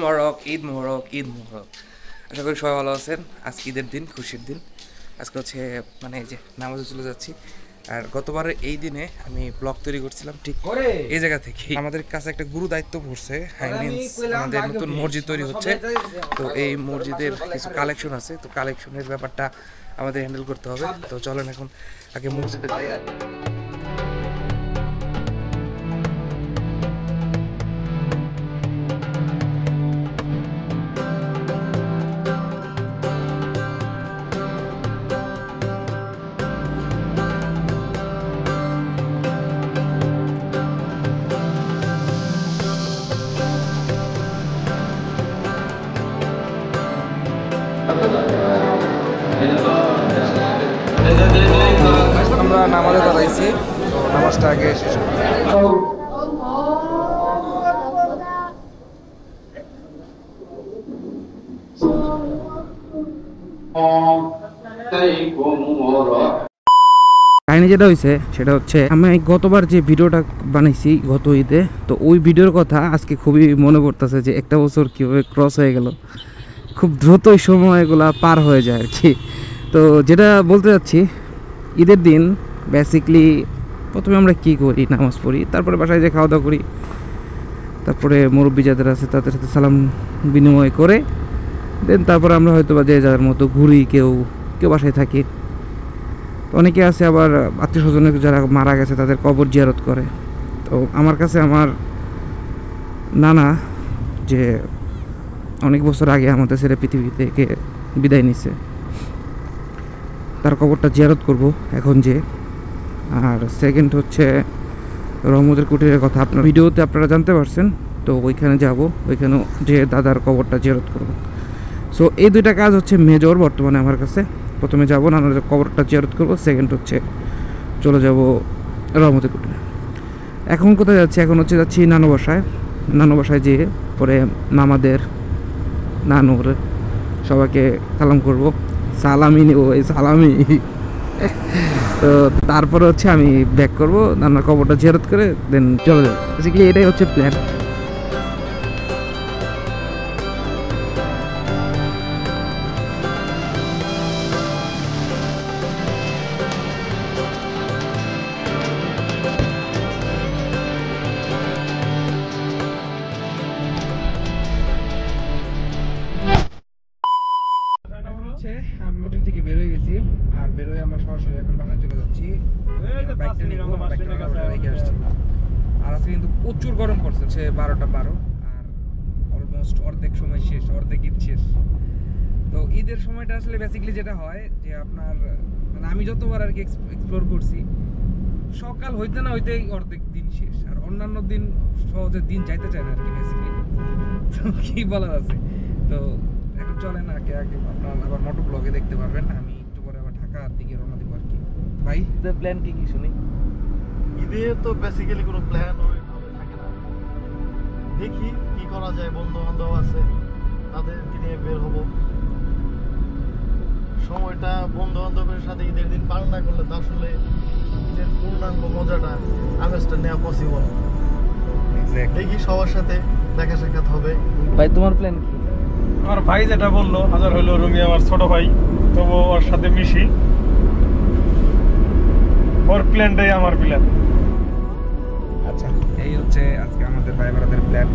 মোবারক, ঈদ মোবারক, ঈদ মোবারক। আশা করি সবাই ভালো আছেন। আজকে ঈদের দিন, খুশির দিন। আজকে হচ্ছে মানে এই যে নামাজে চলে যাচ্ছি। আর গতবারের এই দিনে আমি ব্লগ তৈরি করছিলাম ঠিক এই জায়গা থেকে। আমাদের কাছে একটা গুরু দায়িত্ব পড়ছে, আমাদের নতুন মসজিদ তৈরি হচ্ছে। তো এই মসজিদের কিছু কালেকশন আছে, তো কালেকশনের ব্যাপারটা আমাদের হ্যান্ডেল করতে হবে। তো চলেন এখন আগে মসজিদে যাই। আমরা নামাজে দাঁড়াইছি, তো নামাজটা আগে শেষ করি। কাহিনী যেটা হয়েছে সেটা হচ্ছে, আমি গতবার যে ভিডিওটা বানাইছি গত ঈদে, তো ওই ভিডিওর কথা আজকে খুবই মনে পড়তেছে যে একটা বছর কীভাবে ক্রস হয়ে গেল। খুব দ্রুতই সময়গুলো পার হয়ে যায় আর কি। তো যেটা বলতে যাচ্ছি, ঈদের দিন বেসিকলি প্রথমে আমরা কি করি, নামাজ পড়ি, তারপরে বাসায় যে খাওয়া দাওয়া করি, তারপরে মুরব্বী যাদের আছে তাদের সাথে সালাম বিনিময় করে দেন তারপরে আমরা হয়তো বা যে যার মতো ঘুরি, কেউ কেউ বাসায় থাকি। অনেকে আছে আবার আত্মীয় স্বজনের যারা মারা গেছে তাদের কবর জিয়ারত করে। তো আমার কাছে আমার নানা যে অনেক বছর আগে আমাদের ছেড়ে পৃথিবী থেকে বিদায় নিচ্ছে, তার কবরটা জিয়ারত করব এখন যে। আর সেকেন্ড হচ্ছে রহমতের কুটিরের কথা আপনার ভিডিওতে আপনারা জানতে পারছেন, তো ওইখানে যাব, ওইখানেও যে দাদার কবরটা জিয়ারত করব। সো এই দুইটা কাজ হচ্ছে মেজর বর্তমানে আমার কাছে। প্রথমে যাব নানার কবরটা জিয়ারত করব, সেকেন্ড হচ্ছে চলে যাব রহমতের কুটিরে। এখন কোথায় যাচ্ছি? এখন হচ্ছে যাচ্ছি নানু বাসায় যেয়ে পরে মামাদের, নানুর সবাইকে সালাম করব, সালামি নেব, এই সালামি। তো তারপরে হচ্ছে আমি ব্যাক করব, নানার কবরটা জিয়ারত করে দেন চলে যাবো। বেসিক্যালি এটাই হচ্ছে প্ল্যান। আমি হোটেল থেকে বের হয়ে গেছি, আর বের হয়ে আমরা সরাসরি এখন বাসায় চলে যাচ্ছি। আর আজকে কিন্তু প্রচুর গরম পড়ছে, 12:12 আর অলমোস্ট অর্ধেক সময় শেষ, অর্ধেক ঈদ শেষ। তো ঈদের সময়টা আসলে বেসিক্যালি যেটা হয় যে আপনার মানে আমি যতবার আর কি এক্সপ্লোর করছি, সকাল হইতে না হইতেই অর্ধেক দিন শেষ, আর অন্যান্য দিন সহজে দিন যাইতে চায় না আর কি বেসিক্যালি। তো কি বলার আছে। তো এখন চলেন আগে আপনার আবার মোটো ব্লগে দেখতে পারবেন। আমি একটু পরে আবার ঢাকার দিকে রওনা দিব আর কি। ভাই ঈদের প্ল্যান কি শুনি? ঈদে তো বেসিক্যালি কোনো প্ল্যান ওইভাবে থাকে না, দেখি কি করা যায়। বন্ধু বান্ধব আছে, তাদেরকে নিয়ে বের হব। সময়টা বন্ধু বান্ধবের সাথে ঈদের দিন পালন না করলে তো আসলে ঈদের পূর্ণাঙ্গ মজাটা, আমেজটা নেওয়া পসিবল। দেখি সবার সাথে দেখা সাক্ষাৎ হবে। ভাই তোমার প্ল্যান কি? আমার ভাই যেটা বললো, হাজার হইলো রুমি আমার ছোট ভাই, তবু ওর সাথে মিশি। ওর প্ল্যানটাই আমার প্ল্যান। আচ্ছা, এই হচ্ছে আজকে আমাদের ভাই বোনদের plan.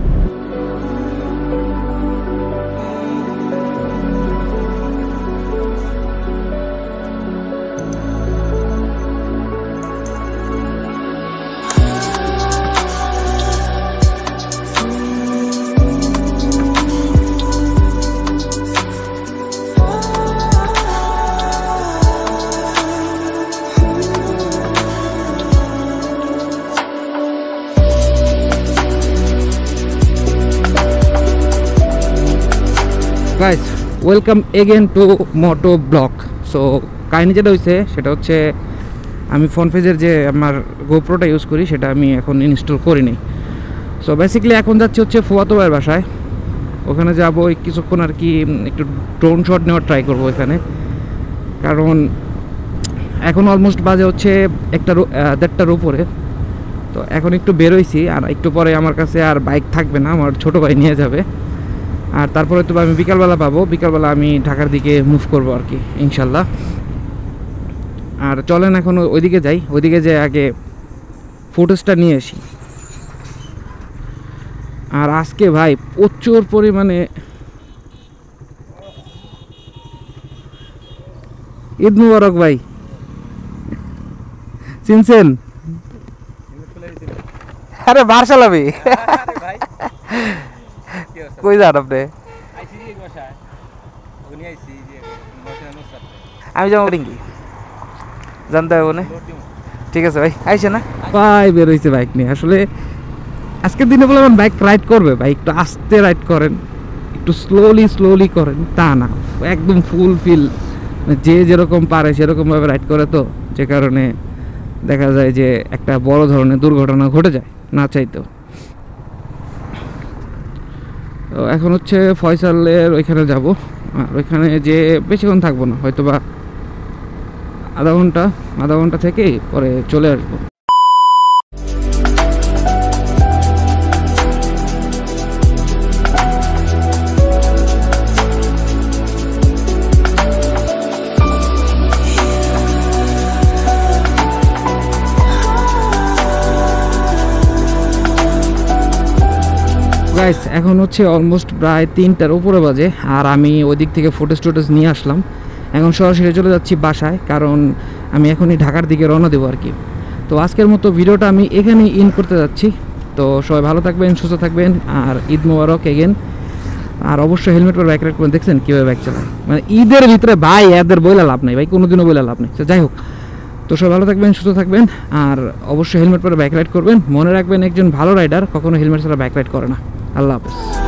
Guys, welcome again to moto blog. So কাহিনী যেটা হয়েছে সেটা হচ্ছে, আমি ফোন পেজের যে আমার গোপ্রোটা ইউজ করি সেটা আমি এখন ইনস্টল করিনি। সো বেসিক্যালি এখন যাচ্ছি হচ্ছে ফুয়াতো ভাইয়ের বাসায়। ওখানে যাবো কিছুক্ষণ আর কি, একটু ড্রোন শট নেওয়ার ট্রাই করবো এখানে। কারণ এখন অলমোস্ট বাজে হচ্ছে 1:30টার উপরে। তো এখন একটু বেরোইছি, আর একটু পরে আমার কাছে আর বাইক থাকবে না, আমার ছোটো ভাই নিয়ে যাবে। আর তারপরে তো আমি বিকালবেলা পাবো, বিকালবেলা আমি ঢাকার দিকে মুভ করবো আর কি ইনশাল্লাহ। আর চলেন এখন ওইদিকে যাই, ওইদিকে যে আগে ফুটেজটা নিয়ে আসি। আর আজকে ভাই প্রচুর পরিমাণে ঈদ মুবারক ভাই, চিনছেন? আরে বার চালাবি কই যান আপনি? আমি যাবো রিঙ্গি জানতে হবে না, ঠিক আছে ভাই আইসে না ভাই বের হয়েছে বাইক নিয়ে। আসলে আজকের দিনে বলে আমার বাইক রাইড করবে ভাই, একটু আস্তে রাইড করেন, একটু স্লোলি করেন, তা না একদম ফুল ফিল যে যেরকম পারে সেরকমভাবে রাইড করে, তো যে কারণে দেখা যায় যে একটা বড় ধরনের দুর্ঘটনা ঘটে যায় না চাইতেও। তো এখন হচ্ছে ফয়সালের ওইখানে যাব, আর ওইখানে যে বেশিক্ষণ থাকবো না, হয়তো বা আধা ঘন্টা থেকে পরে চলে আসবো। গাইস এখন হচ্ছে অলমোস্ট প্রায় 3টার উপরে বাজে, আর আমি ওই দিক থেকে ফুটেজ নিয়ে আসলাম। এখন সরাসরি চলে যাচ্ছি বাসায়, কারণ আমি এখনই ঢাকার দিকে রওনা দেবো আর কি। তো আজকের মতো ভিডিওটা আমি এখানেই ইন করতে যাচ্ছি। তো সবাই ভালো থাকবেন, সুস্থ থাকবেন, আর ঈদ মোবারক এগেন। আর অবশ্যই হেলমেট পরে বাইক রাইড করবেন। দেখছেন কীভাবে বাইক চালায়, মানে ঈদের ভিতরে ভাই এদের বইলা লাভ নেই ভাই, কোনোদিনও বইলা লাভ নেই। তো যাই হোক, তো সবাই ভালো থাকবেন, সুস্থ থাকবেন, আর অবশ্যই হেলমেট পরে বাইক রাইড করবেন। মনে রাখবেন একজন ভালো রাইডার কখনো হেলমেট ছাড়া বাইক রাইড করে না। আল্লাহ হাফেজ।